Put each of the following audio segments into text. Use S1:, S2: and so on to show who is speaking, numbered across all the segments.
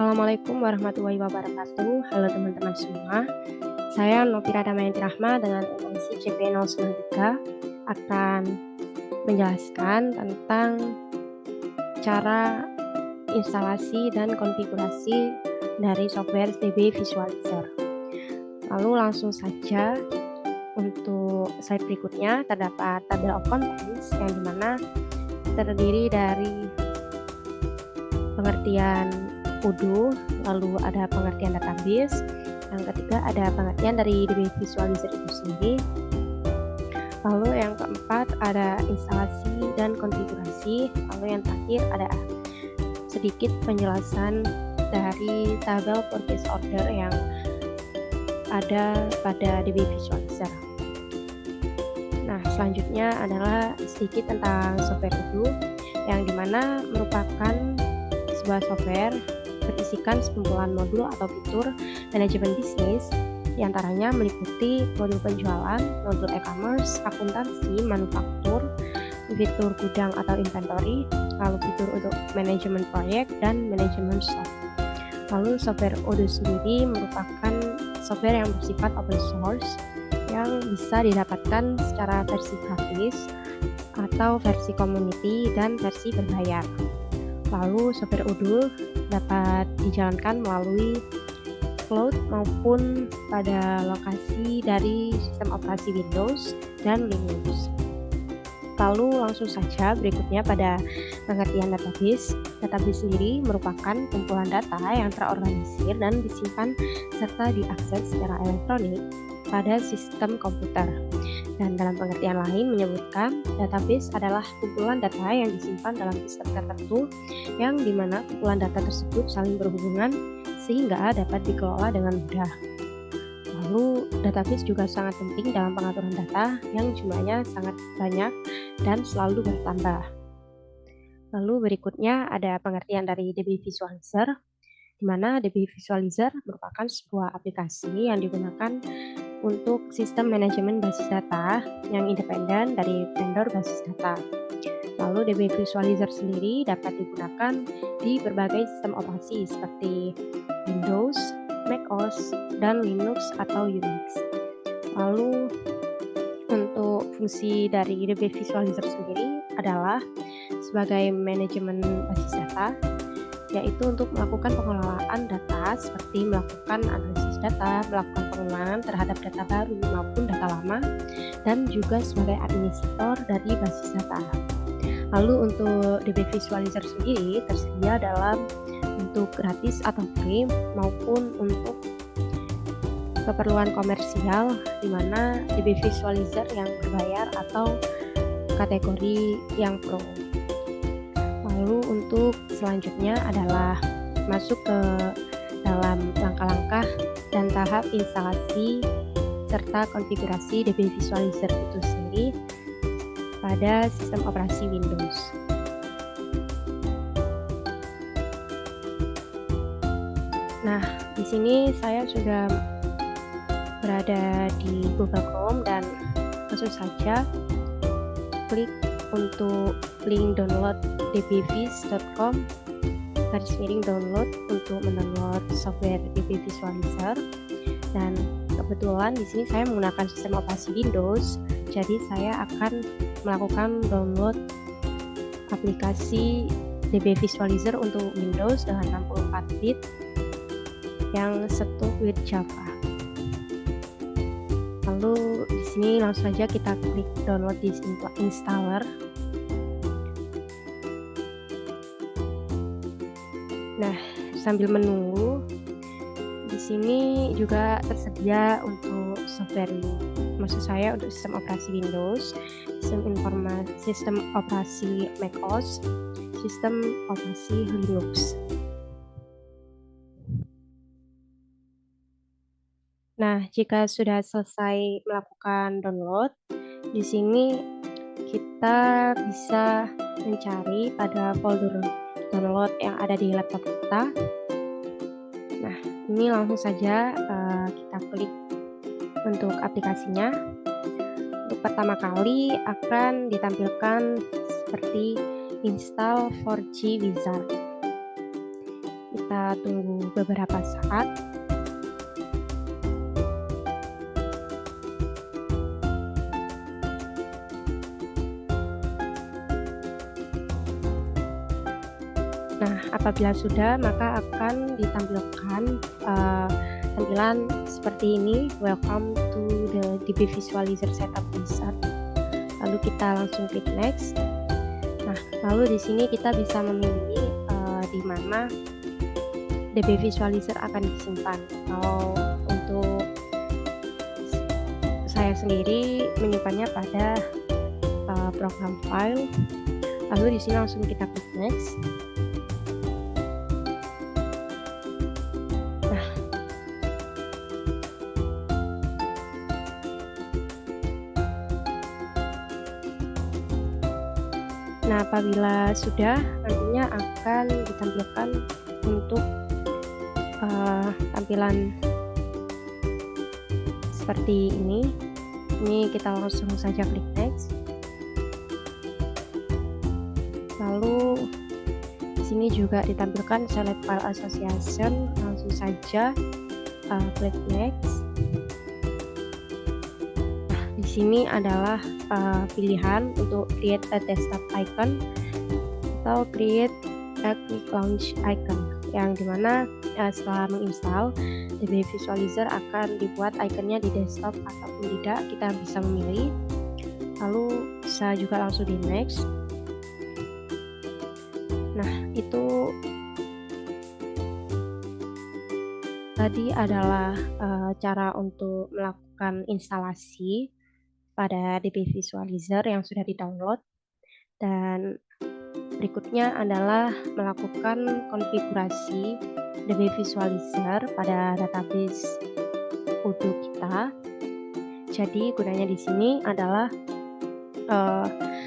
S1: Assalamualaikum warahmatullahi wabarakatuh. Halo teman-teman semua. Saya Novira Damayanti Rahma dengan NIC CP093 akan menjelaskan tentang cara instalasi dan konfigurasi dari software DB Visualizer. Lalu langsung saja untuk slide berikutnya terdapat table of contents yang dimana terdiri dari pengertian UDO, lalu ada pengertian database, yang ketiga ada pengertian dari DB Visualizer itu sendiri, lalu yang keempat ada instalasi dan konfigurasi, lalu yang terakhir ada sedikit penjelasan dari tabel purchase order yang ada pada DB Visualizer. Nah, selanjutnya adalah sedikit tentang software UDO, yang dimana merupakan sebuah software berisikan sekumpulan modul atau fitur manajemen bisnis, diantaranya meliputi modul penjualan, modul e-commerce, akuntansi, manufaktur, fitur gudang atau inventory, lalu fitur untuk manajemen proyek dan manajemen stok. Lalu software UDO sendiri merupakan software yang bersifat open source yang bisa didapatkan secara versi gratis atau versi community dan versi berbayar. Lalu software UDO dapat dijalankan melalui cloud maupun pada lokasi dari sistem operasi Windows dan Linux. Lalu langsung saja berikutnya pada pengertian database. Database sendiri merupakan kumpulan data yang terorganisir dan disimpan serta diakses secara elektronik pada sistem komputer. Dan dalam pengertian lain menyebutkan database adalah kumpulan data yang disimpan dalam sistem tertentu yang dimana kumpulan data tersebut saling berhubungan sehingga dapat dikelola dengan mudah. Lalu database juga sangat penting dalam pengaturan data yang jumlahnya sangat banyak dan selalu bertambah. Lalu berikutnya ada pengertian dari DB Visualizer, di mana DB Visualizer merupakan sebuah aplikasi yang digunakan untuk sistem manajemen basis data yang independen dari vendor basis data. Lalu DB Visualizer sendiri dapat digunakan di berbagai sistem operasi seperti Windows, macOS, dan Linux atau Unix. Lalu untuk fungsi dari DB Visualizer sendiri adalah sebagai manajemen basis data, yaitu untuk melakukan pengelolaan data seperti melakukan analisis data, melakukan pengulangan terhadap data baru maupun data lama, dan juga sebagai administrator dari basis data. Lalu untuk DB Visualizer sendiri tersedia dalam bentuk gratis atau free maupun untuk keperluan komersial, di mana DB Visualizer yang berbayar atau kategori yang pro. Lalu untuk selanjutnya adalah masuk ke dalam langkah-langkah dan tahap instalasi serta konfigurasi DB Visualizer itu sendiri pada sistem operasi Windows. Nah, di sini saya sudah berada di Google Chrome dan langsung saja klik untuk link download dbvis.com/download untuk mendownload software DB Visualizer. Dan kebetulan di sini saya menggunakan sistem operasi Windows, jadi saya akan melakukan download aplikasi DB Visualizer untuk Windows dengan 64 bit yang setup with Java. Lalu di sini langsung saja kita klik download this installer. Nah, sambil menunggu, di sini juga tersedia untuk software, maksud saya untuk sistem operasi Windows, sistem operasi macOS, sistem operasi Linux. Nah, jika sudah selesai melakukan download, di sini kita bisa mencari pada folder download yang ada di laptop kita. Nah, ini langsung saja kita klik untuk aplikasinya. Untuk pertama kali akan ditampilkan seperti install 4G Wizard. Kita tunggu beberapa saat. Nah, apabila sudah, maka akan ditampilkan tampilan seperti ini, welcome to the DB Visualizer Setup Wizard. Lalu kita langsung klik next. Nah, lalu di sini kita bisa memilih di mana DB Visualizer akan disimpan. Kalau untuk saya sendiri menyimpannya pada program file. Lalu di sini langsung kita klik next. Nah, apabila sudah, nantinya akan ditampilkan untuk tampilan seperti ini. Ini kita langsung saja klik next. Lalu di sini juga ditampilkan select file association. Langsung saja klik next. Di sini adalah pilihan untuk create a desktop icon atau create a quick launch icon, yang dimana setelah menginstal DB Visualizer akan dibuat ikonnya di desktop ataupun tidak, kita bisa memilih. Lalu bisa juga langsung di next. Nah, itu tadi adalah cara untuk melakukan instalasi pada DB Visualizer yang sudah di-download, dan berikutnya adalah melakukan konfigurasi DB Visualizer pada database Odoo kita. Jadi gunanya di sini adalah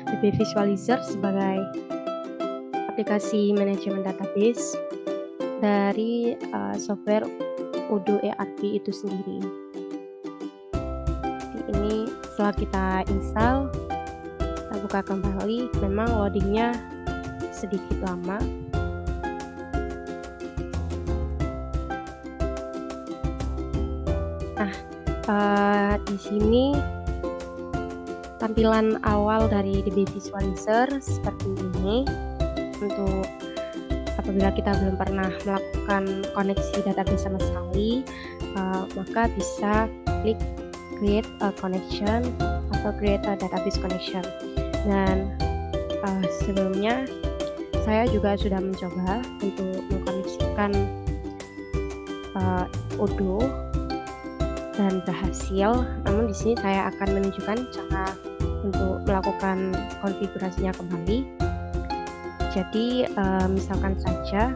S1: DB Visualizer sebagai aplikasi manajemen database dari software Odoo ERP itu sendiri. Ini setelah kita install, kita buka kembali, memang loadingnya sedikit lama. Nah, di sini tampilan awal dari DB Visualizer seperti ini. Untuk apabila kita belum pernah melakukan koneksi database sama sekali, maka bisa klik create a connection atau create a database connection. Dan sebelumnya saya juga sudah mencoba untuk mengkoneksikan Odoo dan berhasil. Namun di sini saya akan menunjukkan cara untuk melakukan konfigurasinya kembali. Jadi misalkan saja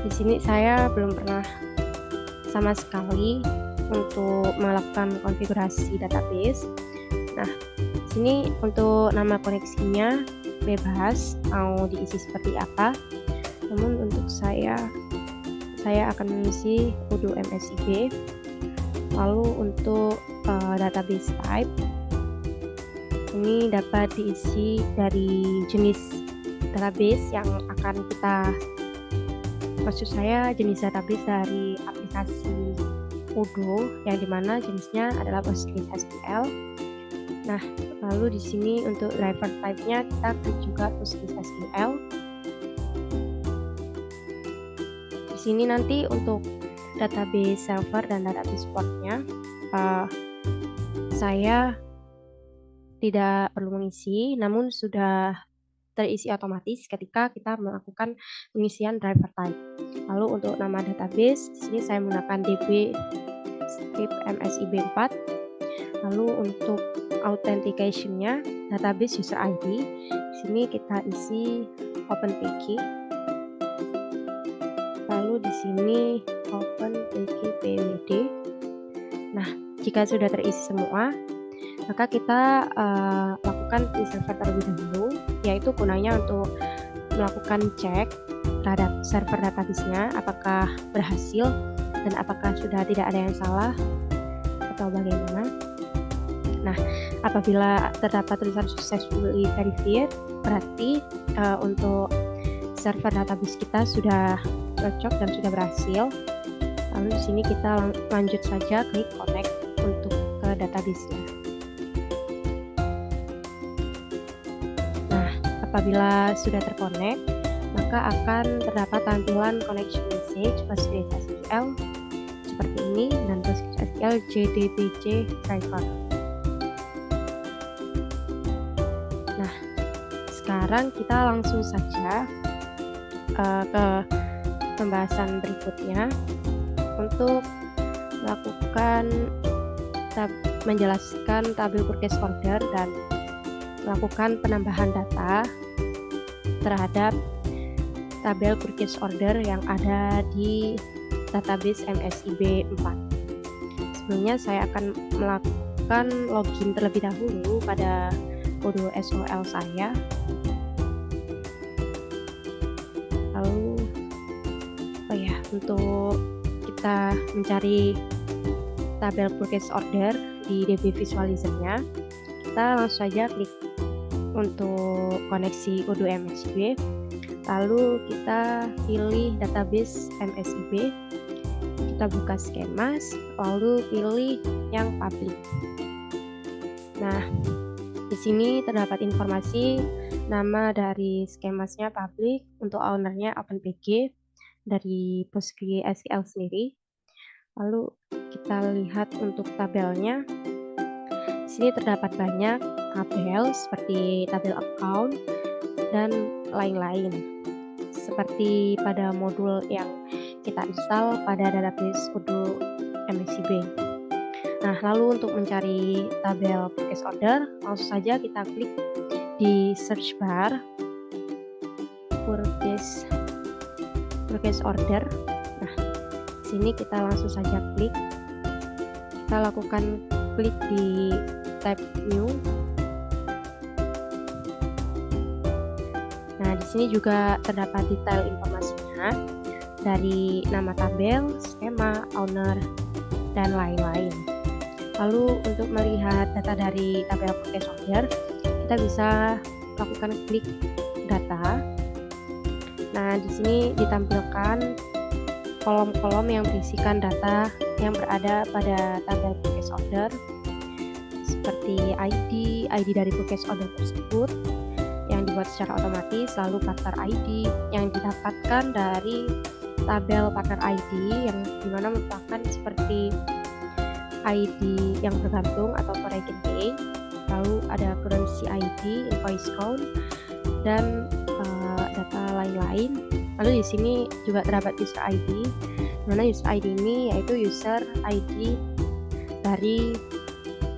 S1: di sini saya belum pernah sama sekali untuk melakukan konfigurasi database. Nah, sini untuk nama koneksinya bebas mau diisi seperti apa. Namun untuk saya akan mengisi Odoo MSIB. Lalu untuk database type ini dapat diisi dari jenis database yang akan kita, maksud saya jenis database dari aplikasi Odoo yang dimana jenisnya adalah PostgreSQL. Nah, lalu di sini untuk driver type-nya kita klik juga PostgreSQL. Di sini nanti untuk database server dan database portnya saya tidak perlu mengisi, namun sudah terisi otomatis ketika kita melakukan pengisian driver type. Lalu untuk nama database, di sini saya menggunakan DB script MSIB 4. Lalu untuk authentication-nya database user ID, di sini kita isi OpenPG. Lalu di sini OpenPG PWD. Nah, jika sudah terisi semua, maka kita lakukan server terlebih dahulu, yaitu gunanya untuk melakukan cek terhadap server database-nya apakah berhasil dan apakah sudah tidak ada yang salah atau bagaimana. Nah, apabila terdapat tulisan successfully verified, berarti untuk server database kita sudah cocok dan sudah berhasil. Lalu di sini kita lanjut saja klik connect untuk ke database-nya. Nah, apabila sudah terkonek, maka akan terdapat tampilan connection message PostgreSQL seperti ini dan PostgreSQL JDBC driver. Nah, sekarang kita langsung saja ke pembahasan berikutnya untuk melakukan menjelaskan tabel purchase order dan melakukan penambahan data terhadap tabel purchase order yang ada di database MSIB 4. Sebelumnya saya akan melakukan login terlebih dahulu pada kode SOL saya. Lalu untuk kita mencari tabel purchase order di DB Visualizer-nya, kita langsung saja klik untuk koneksi kode MSIB. Lalu kita pilih database MSIB, kita buka Schemas, lalu pilih yang public. Nah, di sini terdapat informasi nama dari Schemasnya public, untuk ownernya OpenPG dari PostgreSQL sendiri. Lalu kita lihat untuk tabelnya. Di sini terdapat banyak tabel seperti tabel account dan lain-lain, seperti pada modul yang kita install pada database Odoo MSIB. Nah, lalu untuk mencari tabel purchase order, langsung saja kita klik di search bar purchase order. Nah, sini kita langsung saja klik. Kita lakukan klik di tab new. Nah, di sini juga terdapat detail informasinya dari nama tabel, skema, owner, dan lain-lain. Lalu untuk melihat data dari tabel purchase order, kita bisa lakukan klik data. Nah, di sini ditampilkan kolom-kolom yang berisikan data yang berada pada tabel purchase order, seperti ID dari purchase order tersebut yang dibuat secara otomatis, lalu partner ID yang didapatkan dari tabel partner ID yang dimana merupakan seperti ID yang bergantung atau per agent day, lalu ada currency ID, invoice count, dan data lain-lain. Lalu di sini juga terdapat user ID, mana user ID ini yaitu user ID dari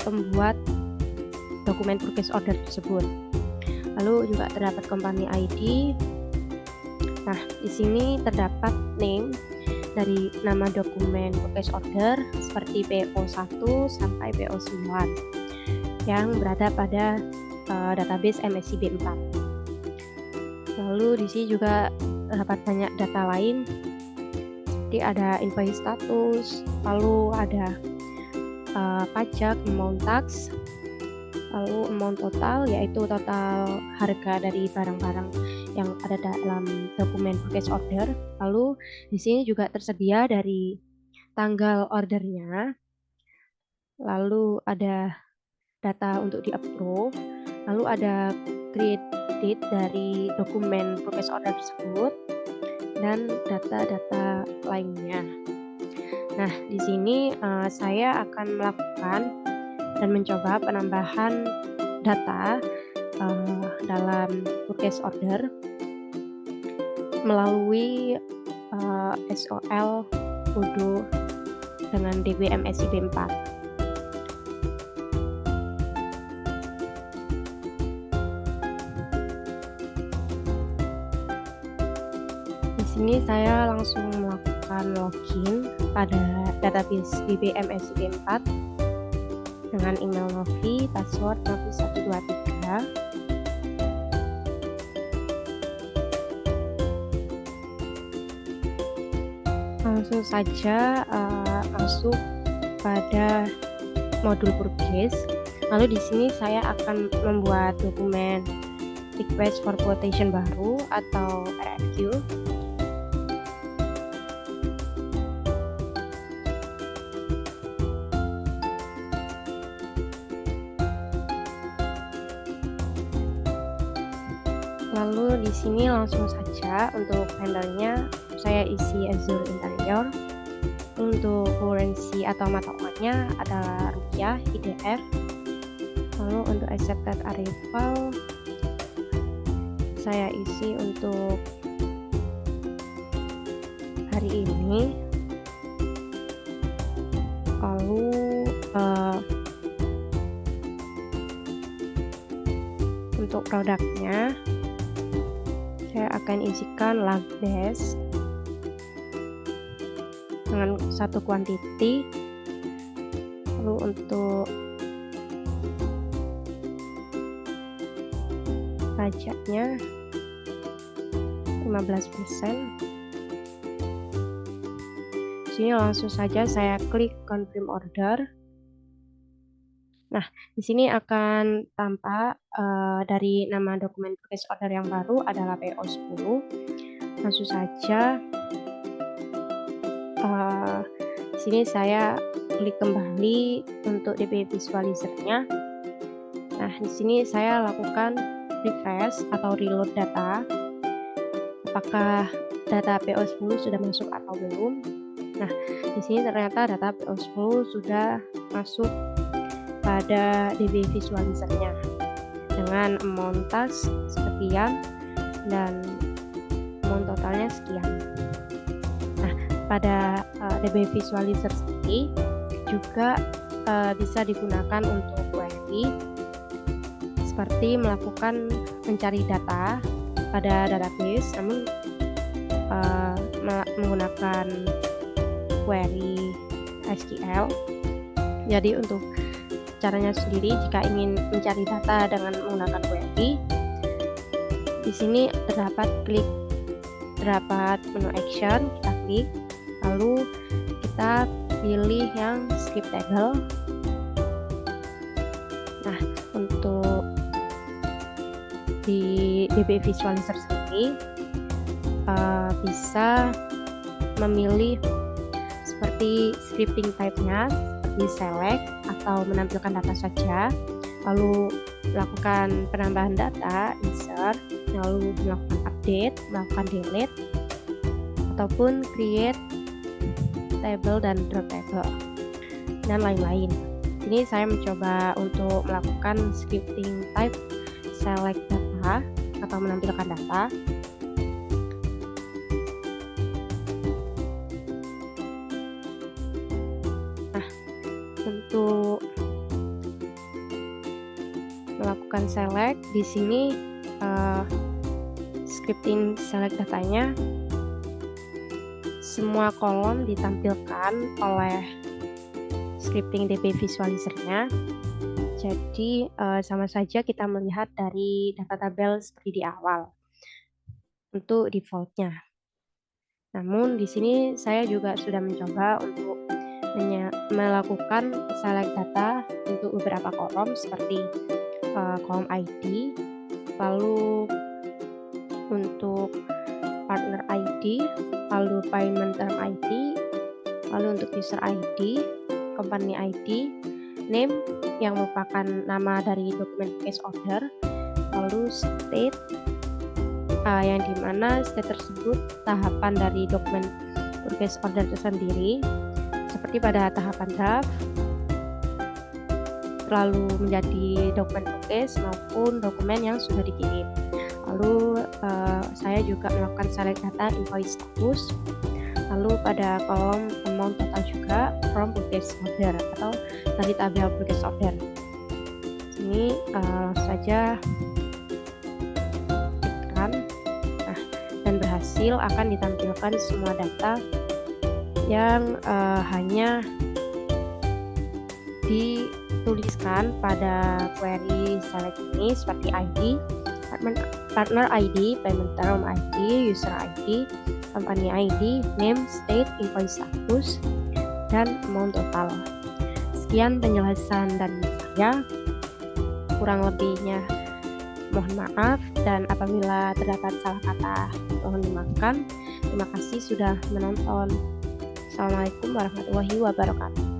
S1: pembuat dokumen purchase order tersebut. Lalu juga terdapat company ID. Nah, di sini terdapat name dari nama dokumen purchase order seperti PO1 sampai PO9 yang berada pada database MSIB 4. Lalu di sini juga terdapat banyak data lain, seperti ada invoice status, lalu ada pajak, amount tax, lalu amount total yaitu total harga dari barang-barang yang ada dalam dokumen purchase order. Lalu di sini juga tersedia dari tanggal ordernya, lalu ada data untuk di approve, lalu ada create date dari dokumen purchase order tersebut, dan data-data lainnya. Nah, di sini saya akan melakukan dan mencoba penambahan data dalam purchase order melalui SOL Odoo dengan DB MSIB 4. Di sini saya langsung melakukan login pada database DB MSIB 4 dengan email Novi, password Novi123. Langsung saja masuk pada modul purchase. Lalu di sini saya akan membuat dokumen request for quotation baru atau RFQ. Lalu di sini langsung saja untuk vendornya saya isi Azure Interior. Untuk currency atau mata uangnya adalah rupiah IDR. Lalu untuk accepted arrival saya isi untuk hari ini. Lalu untuk produknya saya akan isikan love base dengan satu quantity. Lalu untuk pajaknya 15%. Sini langsung saja saya klik confirm order. Nah, di sini akan tampak dari nama dokumen purchase order yang baru adalah PO10. Langsung saja di sini saya klik kembali untuk DB visualizer-nya. Nah, di sini saya lakukan refresh atau reload data. Apakah data PO10 sudah masuk atau belum? Nah, di sini ternyata data PO10 sudah masuk pada DB visualizer-nya dengan amount task sekian dan amount totalnya sekian. Nah, pada DB visualizer sendiri juga bisa digunakan untuk query seperti melakukan mencari data pada database, namun menggunakan query SQL. Jadi untuk caranya sendiri, jika ingin mencari data dengan menggunakan query, di sini terdapat menu action, kita klik, lalu kita pilih yang script table. Nah, untuk di DB visualizer sendiri bisa memilih seperti scripting type-nya, seperti select atau menampilkan data saja, lalu melakukan penambahan data, insert, lalu melakukan update, melakukan delete, ataupun create table dan drop table, dan lain-lain. Sini saya mencoba untuk melakukan scripting type select data atau menampilkan data. Nah, untuk melakukan select di sini scripting select datanya, semua kolom ditampilkan oleh scripting DB visualizer-nya. Jadi sama saja kita melihat dari data tabel seperti di awal untuk defaultnya. Namun di sini saya juga sudah mencoba untuk melakukan select data untuk beberapa kolom seperti kolom ID, lalu untuk partner ID, lalu payment term ID, lalu untuk user ID, company ID, name yang merupakan nama dari dokumen purchase order, lalu state yang dimana state tersebut tahapan dari dokumen purchase order tersendiri, seperti pada tahapan draft, lalu menjadi dokumen purchase maupun dokumen yang sudah dikirim. Lalu saya juga melakukan select data invoice status, lalu pada kolom amount total juga from purchase order atau dari tabel purchase order. Sini langsung saja tekan, dan berhasil akan ditampilkan semua data yang hanya dituliskan pada query select ini, seperti ID, partner ID, payment term ID, user ID, company ID, name, state, invoice status, dan amount total. Sekian penjelasan dari saya, kurang lebihnya Mohon maaf dan apabila terdapat salah kata mohon dimaafkan. Terima kasih sudah menonton. Assalamualaikum warahmatullahi wabarakatuh.